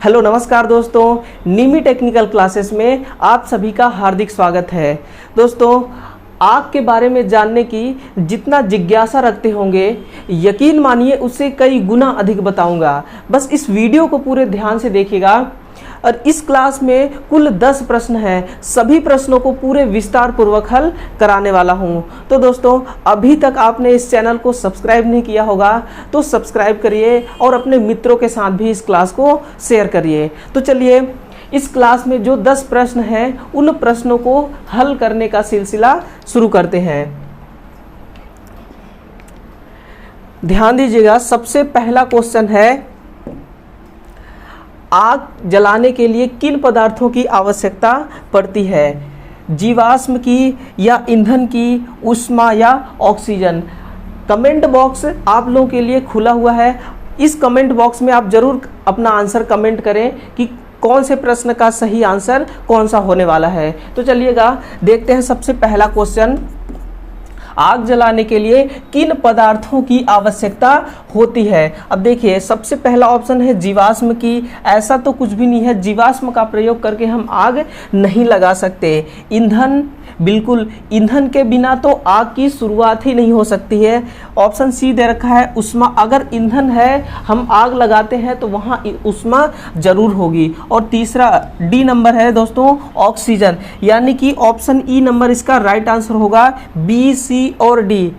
Hello नमस्कार दोस्तों, निमी technical classes में आप सभी का हार्दिक स्वागत है। दोस्तों, आग के बारे में जानने की जितना जिज्ञासा रखते होंगे, यकीन मानिए उससे कई गुना अधिक बताऊंगा। बस इस वीडियो को पूरे ध्यान से देखिएगा। और इस क्लास में कुल 10 प्रश्न हैं। सभी प्रश्नों को पूरे विस्तार पूर्वक हल कराने वाला हूं। तो दोस्तों, अभी तक आपने इस चैनल को सब्सक्राइब नहीं किया होगा तो सब्सक्राइब करिए और अपने मित्रों के साथ भी इस क्लास को शेयर करिए। तो चलिए, इस क्लास में जो 10 प्रश्न हैं उन प्रश्नों को हल करने का सिलसिला शुरू करते हैं। ध्यान दीजिएगा, सबसे पहला क्वेश्चन है, आग जलाने के लिए किन पदार्थों की आवश्यकता पड़ती है? जीवाश्म की या ईंधन की, ऊष्मा या ऑक्सीजन? कमेंट बॉक्स आप लोगों के लिए खुला हुआ है। इस कमेंट बॉक्स में आप जरूर अपना आंसर कमेंट करें कि कौन से प्रश्न का सही आंसर कौन सा होने वाला है। तो चलिएगा देखते हैं सबसे पहला क्वेश्चन, आग जलाने के लिए किन पदार्थों की आवश्यकता होती है? अब देखिए, सबसे पहला ऑप्शन है जीवाश्म की। ऐसा तो कुछ भी नहीं है, जीवाश्म का प्रयोग करके हम आग नहीं लगा सकते। ईंधन, बिल्कुल, ईंधन के बिना तो आग की शुरुआत ही नहीं हो सकती है। ऑप्शन सी दे रखा है ऊष्मा। अगर ईंधन है, हम आग लगाते हैं तो वहाँ ऊष्मा जरूर होगी। और तीसरा डी नंबर है दोस्तों, ऑक्सीजन। यानी कि ऑप्शन ई नंबर इसका राइट आंसर होगा। बी, सी और डी।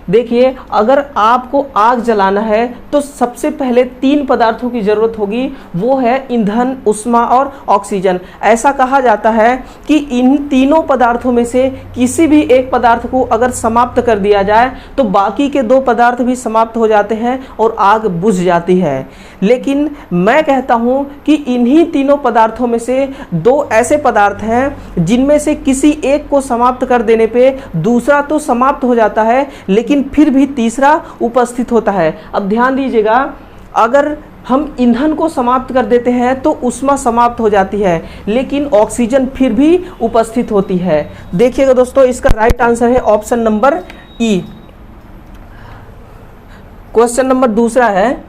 देखिए, अगर आपको आग जलाना है तो सबसे पहले 3 पदार्थों की जरूरत होगी, वो है ईंधन, ऊष्मा और ऑक्सीजन। ऐसा कहा जाता है कि इन तीनों पदार्थों में से किसी भी एक पदार्थ को अगर समाप्त कर दिया जाए तो बाकी के 2 पदार्थ भी समाप्त हो जाते हैं और आग बुझ जाती है। लेकिन मैं कहता हूं कि इन्हीं तीनों पदार्थों में से 2 ऐसे पदार्थ हैं जिनमें से किसी एक को समाप्त कर देने पे दूसरा तो समाप्त हो जाता है, लेकिन फिर भी तीसरा उपस्थित होता है। अब ध्यान दीजिएगा, अगर हम ईंधन को समाप्त कर देते हैं तो ऊष्मा समाप्त हो जाती है, लेकिन ऑक्सीजन फिर भी उपस्थित होती है। देखिएगा दोस्तों, इसका राइट आंसर है ऑप्शन नंबर ई। क्वेश्चन नंबर दूसरा है,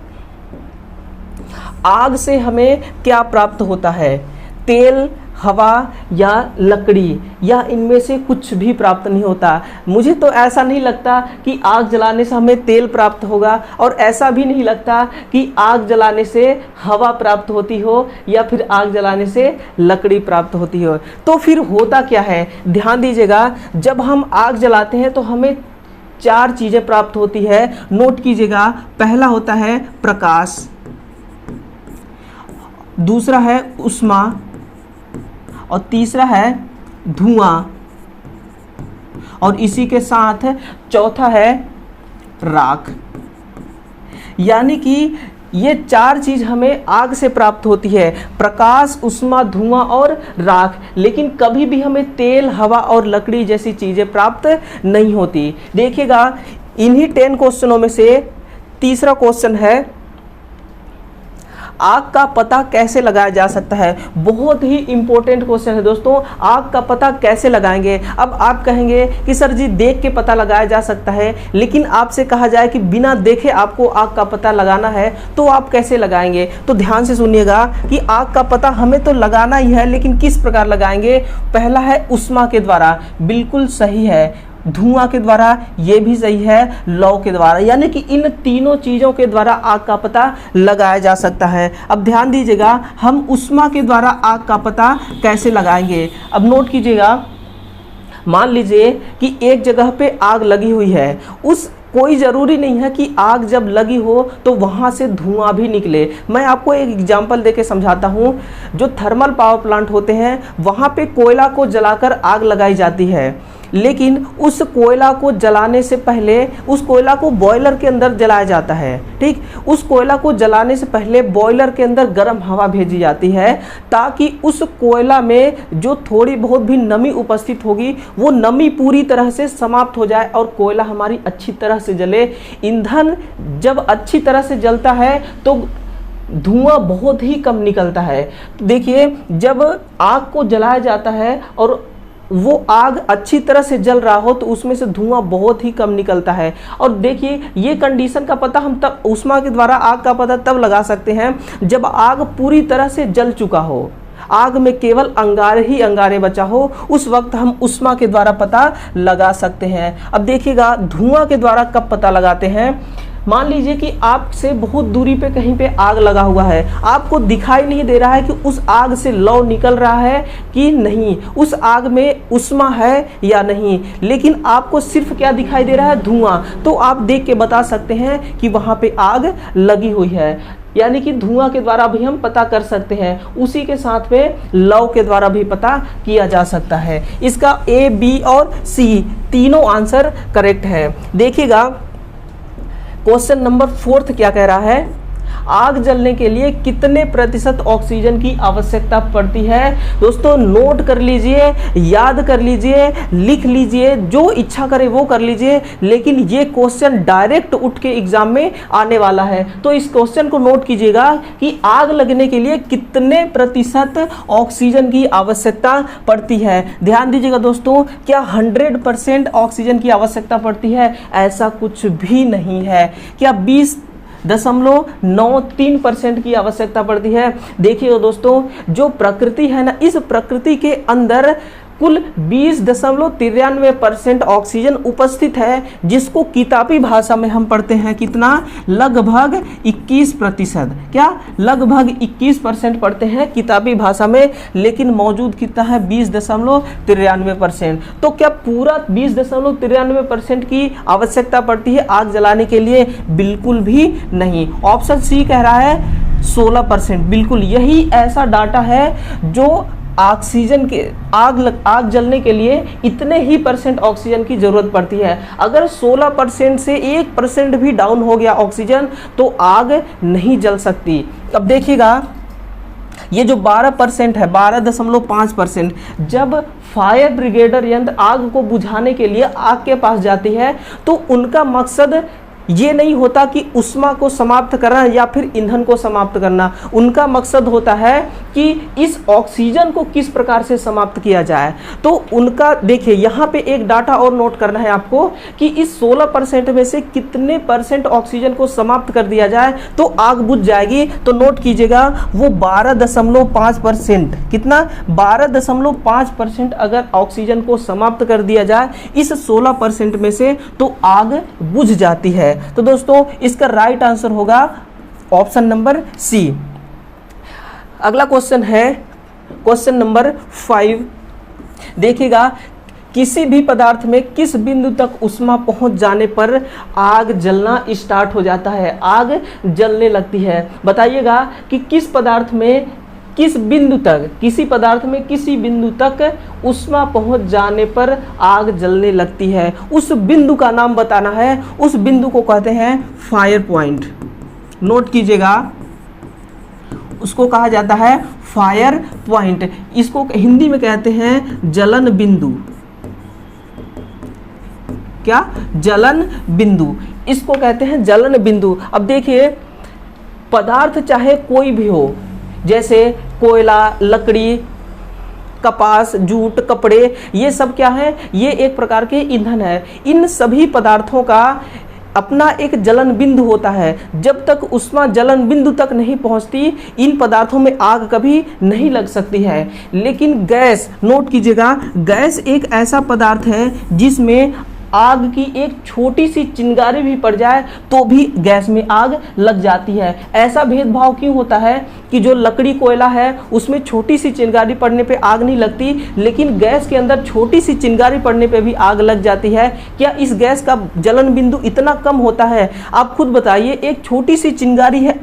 आग से हमें क्या प्राप्त होता है? तेल, हवा या लकड़ी, या इनमें से कुछ भी प्राप्त नहीं होता। मुझे तो ऐसा नहीं लगता कि आग जलाने से हमें तेल प्राप्त होगा, और ऐसा भी नहीं लगता कि आग जलाने से हवा प्राप्त होती हो या फिर आग जलाने से लकड़ी प्राप्त होती हो। तो फिर होता क्या है? ध्यान दीजिएगा, जब हम आग जलाते हैं तो हमें 4 चीज़ें प्राप्त होती है। नोट कीजिएगा, पहला होता है प्रकाश, दूसरा है ऊष्मा, और तीसरा है धुआं, और इसी के साथ चौथा है राख। यानी कि ये 4 चीज हमें आग से प्राप्त होती है, प्रकाश, ऊष्मा, धुआं और राख। लेकिन कभी भी हमें तेल, हवा और लकड़ी जैसी चीजें प्राप्त नहीं होती। देखिएगा, इन्हीं 10 क्वेश्चनों में से तीसरा क्वेश्चन है, आग का पता कैसे लगाया जा सकता है? बहुत ही इंपॉर्टेंट क्वेश्चन है दोस्तों। आग का पता कैसे लगाएंगे? अब आप कहेंगे कि सर जी, देख के पता लगाया जा सकता है, लेकिन आपसे कहा जाए कि बिना देखे आपको आग का पता लगाना है तो आप कैसे लगाएंगे? तो ध्यान से सुनिएगा कि आग का पता हमें तो लगाना ही है, लेकिन किस प्रकार लगाएंगे? पहला है ऊष्मा के द्वारा, बिल्कुल सही है। धुआं के द्वारा, ये भी सही है। लौ के द्वारा, यानी कि इन तीनों चीजों के द्वारा आग का पता लगाया जा सकता है। अब ध्यान दीजिएगा, हम ऊष्मा के द्वारा आग का पता कैसे लगाएंगे? अब नोट कीजिएगा, मान लीजिए कि एक जगह पे आग लगी हुई है। कोई ज़रूरी नहीं है कि आग जब लगी हो तो वहाँ से धुआं भी निकले। मैं आपको एक एग्जांपल देके समझाता हूँ। जो थर्मल पावर प्लांट होते हैं, वहाँ पे कोयला को जलाकर आग लगाई जाती है, लेकिन उस कोयला को जलाने से पहले उस कोयला को बॉयलर के अंदर जलाया जाता है। ठीक, उस कोयला को जलाने से पहले बॉयलर के अंदर गर्म हवा भेजी जाती है, ताकि उस कोयला में जो थोड़ी बहुत भी नमी उपस्थित होगी वो नमी पूरी तरह से समाप्त हो जाए और कोयला हमारी अच्छी तरह से जले। ईंधन जब अच्छी तरह से जलता है तो धुआं बहुत ही कम निकलता है। देखिए, जब आग को जलाया जाता है और वो आग अच्छी तरह से जल रहा हो तो उसमें से धुआं बहुत ही कम निकलता है। और देखिए ये कंडीशन का पता हम तब ऊष्मा के द्वारा आग का पता तब लगा सकते हैं जब आग पूरी तरह से जल चुका हो, आग में केवल अंगारे ही अंगारे बचा हो, उस वक्त हम ऊष्मा के द्वारा पता लगा सकते हैं। अब देखिएगा धुआं के द्वारा कब पता लगाते हैं। मान लीजिए कि आपसे बहुत दूरी पे कहीं पे आग लगा हुआ है, आपको दिखाई नहीं दे रहा है कि उस आग से लौ निकल रहा है कि नहीं, उस आग में ऊष्मा है या नहीं, लेकिन आपको सिर्फ क्या दिखाई दे रहा है, धुआं। तो आप देख के बता सकते हैं कि वहां पे आग लगी हुई है, यानी कि धुआं के द्वारा भी हम पता कर सकते हैं। उसी के साथ में लौ के द्वारा भी पता किया जा सकता है। इसका ए, बी और सी तीनों आंसर करेक्ट है। देखिएगा क्वेश्चन नंबर 4 क्या कह रहा है, आग जलने के लिए कितने प्रतिशत ऑक्सीजन की आवश्यकता पड़ती है। दोस्तों नोट कर लीजिए, याद कर लीजिए, लिख लीजिए, जो इच्छा करे वो कर लीजिए, लेकिन ये क्वेश्चन डायरेक्ट उठ के एग्जाम में आने वाला है। तो इस क्वेश्चन को नोट कीजिएगा कि आग लगने के लिए कितने प्रतिशत ऑक्सीजन की आवश्यकता पड़ती है। ध्यान दीजिएगा दोस्तों, क्या 100% ऑक्सीजन की आवश्यकता पड़ती है? ऐसा कुछ भी नहीं है। क्या 20.93% की आवश्यकता पड़ती है? देखिए दोस्तों, जो प्रकृति है ना, इस प्रकृति के अंदर कुल 20.93% ऑक्सीजन उपस्थित है, जिसको किताबी भाषा में हम पढ़ते हैं कितना, लगभग 21%। क्या लगभग 21% पढ़ते हैं किताबी भाषा में, लेकिन मौजूद कितना है, 20.93%। तो क्या पूरा 20.93% की आवश्यकता पड़ती है आग जलाने के लिए? बिल्कुल भी नहीं। ऑप्शन सी कह रहा है 16%। बिल्कुल यही ऐसा डाटा है जो ऑक्सीजन के आग जलने के लिए इतने ही % ऑक्सीजन की जरूरत पड़ती है। अगर 16% से 1% भी डाउन हो गया ऑक्सीजन तो आग नहीं जल सकती। अब देखिएगा ये जो 12% है, 12.5%, जब फायर ब्रिगेडर यंत्र आग को बुझाने के लिए आग के पास जाती है तो उनका मकसद ये नहीं होता कि ऊष्मा को समाप्त करना या फिर ईंधन को समाप्त करना। उनका मकसद होता है कि इस ऑक्सीजन को किस प्रकार से समाप्त किया जाए। तो उनका देखिए यहाँ पे एक डाटा और नोट करना है आपको कि इस 16% में से कितने % ऑक्सीजन को समाप्त कर दिया जाए तो आग बुझ जाएगी। तो नोट कीजिएगा वो 12.5%। कितना? 12.5% अगर ऑक्सीजन को समाप्त कर दिया जाए इस 16% में से तो आग बुझ जाती है। तो दोस्तों इसका राइट आंसर होगा ऑप्शन नंबर सी। अगला क्वेश्चन है क्वेश्चन नंबर 5। देखिएगा किसी भी पदार्थ में किस बिंदु तक ऊष्मा पहुंच जाने पर आग जलना स्टार्ट हो जाता है, आग जलने लगती है। बताइएगा कि किस पदार्थ में किस बिंदु तक, किसी पदार्थ में किसी बिंदु तक ऊष्मा पहुंच जाने पर आग जलने लगती है। उस बिंदु का नाम बताना है। उस बिंदु को कहते हैं फायर पॉइंट। नोट कीजिएगा, उसको कहा जाता है फायर पॉइंट। इसको हिंदी में कहते हैं जलन बिंदु। क्या? जलन बिंदु। इसको कहते हैं जलन बिंदु। अब देखिए पदार्थ चाहे कोई भी हो, जैसे कोयला, लकड़ी, कपास, जूट, कपड़े, ये सब क्या है, ये एक प्रकार के ईंधन है। इन सभी पदार्थों का अपना एक जलन बिंदु होता है। जब तक ऊष्मा जलन बिंदु तक नहीं पहुंचती इन पदार्थों में आग कभी नहीं लग सकती है। लेकिन गैस, नोट कीजिएगा, गैस एक ऐसा पदार्थ है जिसमें आग की एक छोटी सी चिंगारी भी पड़ जाए तो भी गैस में आग लग जाती है। ऐसा भेदभाव क्यों होता है कि जो लकड़ी, कोयला है उसमें छोटी सी चिंगारी पड़ने पे आग नहीं लगती, लेकिन गैस के अंदर छोटी सी चिंगारी पड़ने पे भी आग लग जाती है। क्या इस गैस का जलन बिंदु इतना कम होता है? आप खुद बताइए। एक छोटी सी चिंगारी है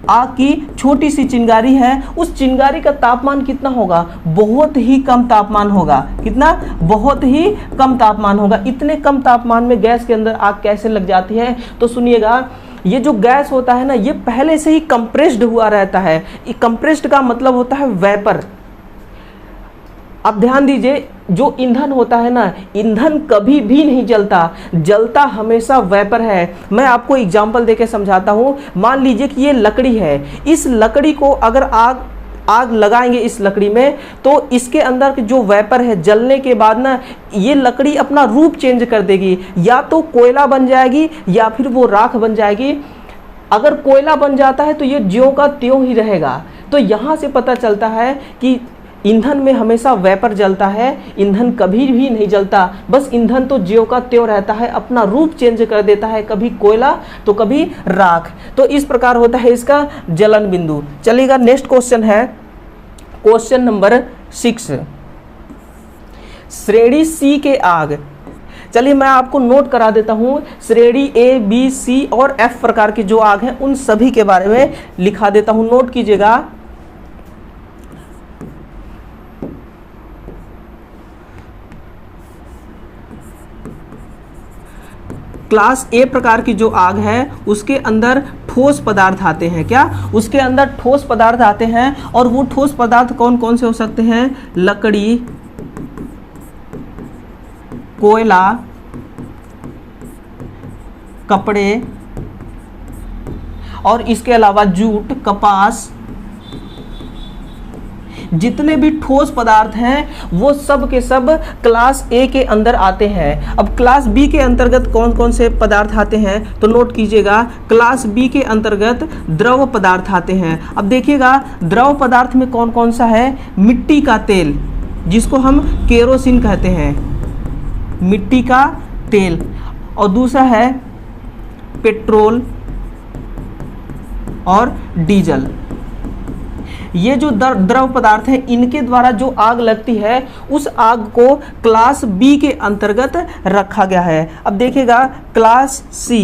आग की छोटी सी चिंगारी है, उस चिंगारी का तापमान कितना होगा? बहुत ही कम तापमान होगा। कितना? बहुत ही कम तापमान होगा। इतने कम तापमान में गैस के अंदर आग कैसे लग जाती है? तो सुनिएगा, ये जो गैस होता है ना, ये पहले से ही कंप्रेस्ड हुआ रहता है। कंप्रेस्ड का मतलब होता है वेपर। अब ध्यान दीजिए, जो ईंधन होता है ना, ईंधन कभी भी नहीं जलता हमेशा वेपर है। मैं आपको एग्जांपल देके समझाता हूँ। मान लीजिए कि ये लकड़ी है, इस लकड़ी को अगर आग आग लगाएंगे इस लकड़ी में, तो इसके अंदर जो वेपर है जलने के बाद ना ये लकड़ी अपना रूप चेंज कर देगी, या तो कोयला बन जाएगी या फिर वो राख बन जाएगी। अगर कोयला बन जाता है तो ये ज्यों का त्यों ही रहेगा। तो यहाँ से पता चलता है कि ईंधन में हमेशा वेपर जलता है, ईंधन कभी भी नहीं जलता। बस ईंधन तो ज्यों का त्यों रहता है, अपना रूप चेंज कर देता है, कभी कोयला तो कभी राख। तो इस प्रकार होता है इसका जलन बिंदु। चलिएगा, नेक्स्ट क्वेश्चन है क्वेश्चन नंबर 6, श्रेणी सी के आग। चलिए मैं आपको नोट करा देता हूँ, श्रेणी ए बी सी और एफ प्रकार की जो आग है उन सभी के बारे में लिखा देता हूँ, नोट कीजिएगा। क्लास ए प्रकार की जो आग है उसके अंदर ठोस पदार्थ आते हैं। क्या उसके अंदर ठोस पदार्थ आते हैं? और वो ठोस पदार्थ कौन कौन से हो सकते हैं? लकड़ी, कोयला, कपड़े और इसके अलावा जूट, कपास, जितने भी ठोस पदार्थ हैं वो सब के सब क्लास ए के अंदर आते हैं। अब क्लास बी के अंतर्गत कौन कौन से पदार्थ आते हैं तो नोट कीजिएगा। क्लास बी के अंतर्गत द्रव पदार्थ आते हैं। अब देखिएगा द्रव पदार्थ में कौन कौन सा है? मिट्टी का तेल, जिसको हम केरोसिन कहते हैं, मिट्टी का तेल, और दूसरा है पेट्रोल और डीजल। ये जो द्रव पदार्थ है इनके द्वारा जो आग लगती है उस आग को क्लास बी के अंतर्गत रखा गया है। अब देखिएगा क्लास सी,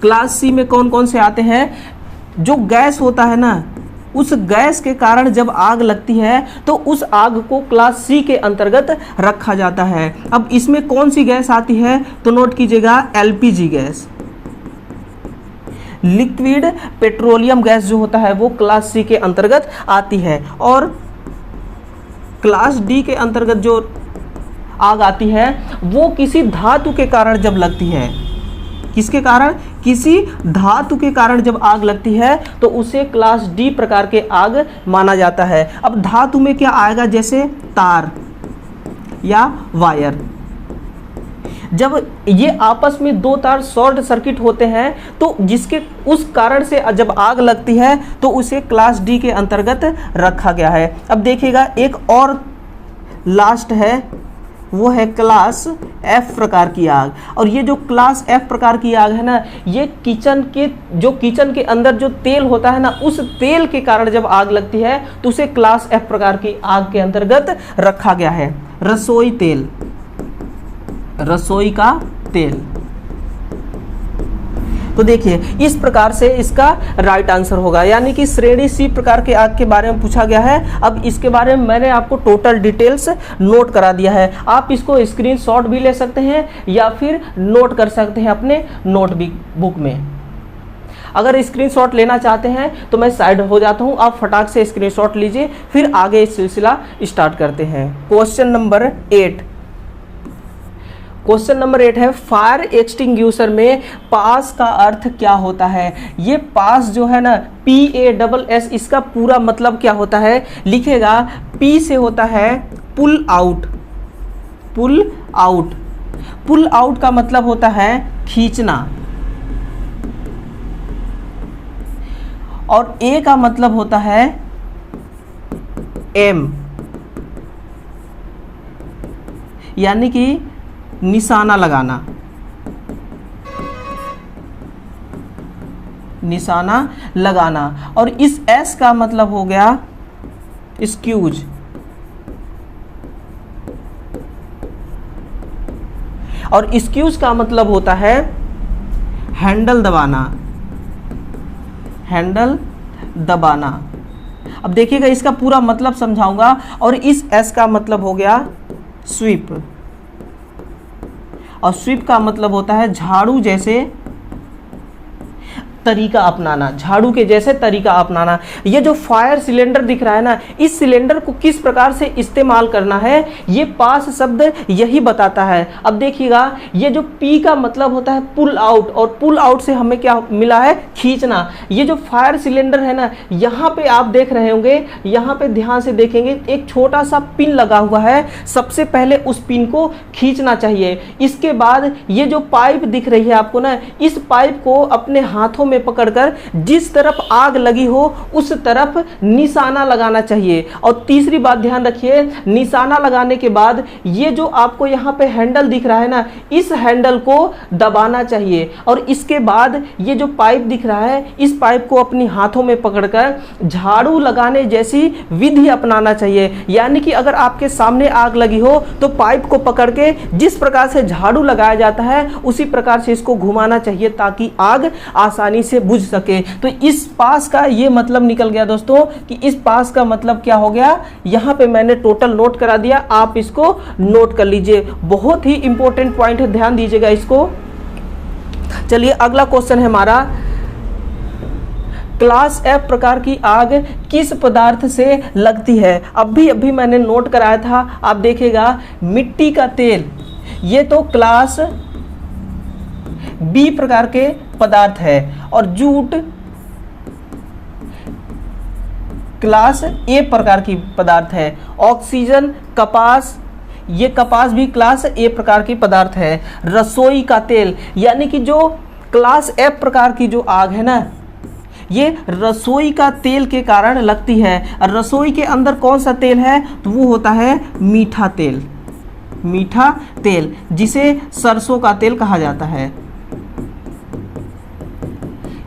क्लास सी में कौन कौन से आते हैं? जो गैस होता है ना, उस गैस के कारण जब आग लगती है तो उस आग को क्लास सी के अंतर्गत रखा जाता है। अब इसमें कौन सी गैस आती है तो नोट कीजिएगा, LPG gas, liquid petroleum gas जो होता है वो क्लास सी के अंतर्गत आती है। और क्लास डी के अंतर्गत जो आग आती है वो किसी धातु के कारण जब लगती है, किसके कारण? किसी धातु के कारण जब आग लगती है तो उसे क्लास डी प्रकार के आग माना जाता है। अब धातु में क्या आएगा? जैसे तार या वायर। जब ये आपस में दो तार शॉर्ट सर्किट होते हैं तो जिसके उस कारण से जब आग लगती है तो उसे क्लास डी के अंतर्गत रखा गया है। अब देखिएगा एक और लास्ट है, वो है क्लास एफ प्रकार की आग। और ये जो क्लास एफ प्रकार की आग है ना, ये किचन के अंदर जो तेल होता है ना, उस तेल के कारण जब आग लगती है तो उसे क्लास एफ प्रकार की आग के अंतर्गत रखा गया है। रसोई तेल, रसोई का तेल। तो देखिए इस प्रकार से इसका राइट आंसर होगा, यानी कि श्रेणी सी प्रकार के आग के बारे में पूछा गया है। अब इसके बारे में मैंने आपको टोटल डिटेल्स नोट करा दिया है। आप इसको स्क्रीनशॉट भी ले सकते हैं या फिर नोट कर सकते हैं अपने नोटबुक में। अगर स्क्रीनशॉट लेना चाहते हैं तो मैं साइड हो जाता हूं, आप फटाक से स्क्रीनशॉट लीजिए, फिर आगे सिलसिला स्टार्ट करते हैं। क्वेश्चन नंबर 8, क्वेश्चन नंबर 8 है फायर एक्सटिंग्यूशर में पास का अर्थ क्या होता है? ये पास जो है ना, PASS, इसका पूरा मतलब क्या होता है? लिखेगा P से होता है pull out, pull out. Pull out का मतलब होता है खींचना, और A का मतलब होता है एम, यानी कि निशाना लगाना, निशाना लगाना। और इस S का मतलब हो गया स्क्यूज, और स्क्यूज का मतलब होता है हैंडल दबाना, हैंडल दबाना। अब देखिएगा इसका पूरा मतलब समझाऊंगा। और इस S का मतलब हो गया स्वीप, और स्वीप का मतलब होता है झाड़ू जैसे तरीका अपनाना, झाड़ू के जैसे तरीका अपनाना। ये जो फायर सिलेंडर दिख रहा है ना, इस सिलेंडर को किस प्रकार से इस्तेमाल करना है, ये पास शब्द यही बताता है। अब देखिएगा, ये जो पी का मतलब होता है पुल आउट, और पुल आउट से हमें क्या मिला है, खींचना। ये जो फायर सिलेंडर है ना, यहाँ पे आप देख रहे होंगे, यहाँ पे ध्यान से देखेंगे एक छोटा सा पिन लगा हुआ है। सबसे पहले उस पिन को खींचना चाहिए। इसके बाद ये जो पाइप दिख रही है आपको ना, इस पाइप को अपने हाथों में पकड़कर जिस तरफ आग लगी हो उस तरफ निशाना लगाना चाहिए। और तीसरी बात ध्यान रखिए, निशाना लगाने के बाद ये जो आपको यहाँ पे हैंडल दिख रहा है ना, इस हैंडल को दबाना चाहिए। और इसके बाद ये जो पाइप दिख रहा है, इस पाइप को अपनी हाथों में पकड़कर झाड़ू लगाने जैसी विधि अपनाना चाहिए। यानी कि अगर आपके सामने आग लगी हो तो पाइप को पकड़ के जिस प्रकार से झाड़ू लगाया जाता है उसी प्रकार से इसको घुमाना चाहिए ताकि आग आसानी से बुझ सके। तो इस पास का ये मतलब निकल गया दोस्तों कि इस पास का मतलब क्या हो गया, यहाँ पे मैंने टोटल नोट करा दिया, आप इसको नोट कर लीजिए। बहुत ही इंपॉर्टेंट पॉइंट है, ध्यान दीजिएगा इसको। चलिए अगला क्वेश्चन है हमारा, क्लास एफ प्रकार की आग किस पदार्थ से लगती है। अभी मैंने नोट कराया था, आप देखिएगा, मिट्टी का तेल, ये तो क्लास बी प्रकार के पदार्थ है, और जूट क्लास ए प्रकार की पदार्थ है। ऑक्सीजन, कपास, ये कपास भी क्लास ए प्रकार की पदार्थ है। रसोई का तेल, यानी कि जो क्लास एफ प्रकार की जो आग है ना, ये रसोई का तेल के कारण लगती है। रसोई के अंदर कौन सा तेल है, तो वो होता है मीठा तेल। मीठा तेल जिसे सरसों का तेल कहा जाता है।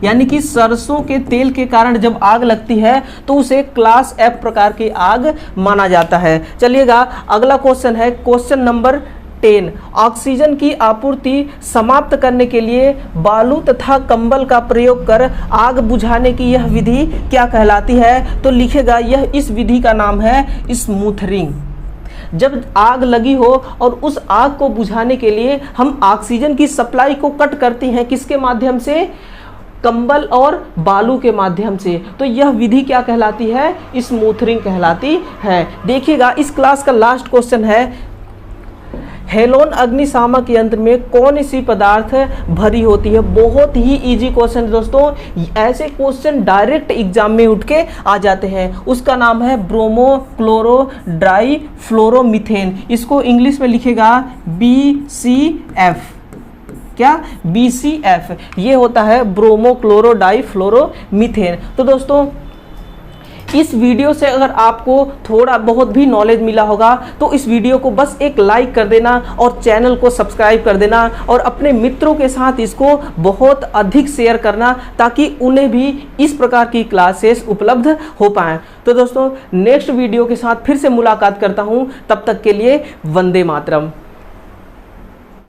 यानी कि सरसों के तेल के कारण जब आग लगती है तो उसे क्लास एफ प्रकार की आग माना जाता है। चलिएगा अगला क्वेश्चन है, क्वेश्चन नंबर 10। ऑक्सीजन की आपूर्ति समाप्त करने के लिए बालू तथा कंबल का प्रयोग कर आग बुझाने की यह विधि क्या कहलाती है। तो लिखेगा, यह इस विधि का नाम है स्मूथरिंग। जब आग लगी हो और उस आग को बुझाने के लिए हम ऑक्सीजन की सप्लाई को कट करते हैं, किसके माध्यम से, कंबल और बालू के माध्यम से, तो यह विधि क्या कहलाती है, स्मूथरिंग कहलाती है। देखिएगा इस क्लास का लास्ट क्वेश्चन है, हेलोन अग्निशामक यंत्र में कौन सी पदार्थ भरी होती है। बहुत ही इजी क्वेश्चन दोस्तों, ऐसे क्वेश्चन डायरेक्ट एग्जाम में उठ के आ जाते हैं। उसका नाम है ब्रोमो क्लोरो डाई फ्लोरोमीथेन। इसको इंग्लिश में लिखेगा BCF। क्या, BCF, ये होता है ब्रोमो क्लोरो डाई फ्लोरोमीथेन। तो दोस्तों इस वीडियो से अगर आपको थोड़ा बहुत भी नॉलेज मिला होगा तो इस वीडियो को बस एक लाइक कर देना और चैनल को सब्सक्राइब कर देना और अपने मित्रों के साथ इसको बहुत अधिक शेयर करना ताकि उन्हें भी इस प्रकार की क्लासेस उपलब्ध हो पाएं। तो दोस्तों नेक्स्ट वीडियो के साथ फिर से मुलाकात करता हूं, तब तक के लिए वंदे मातरम।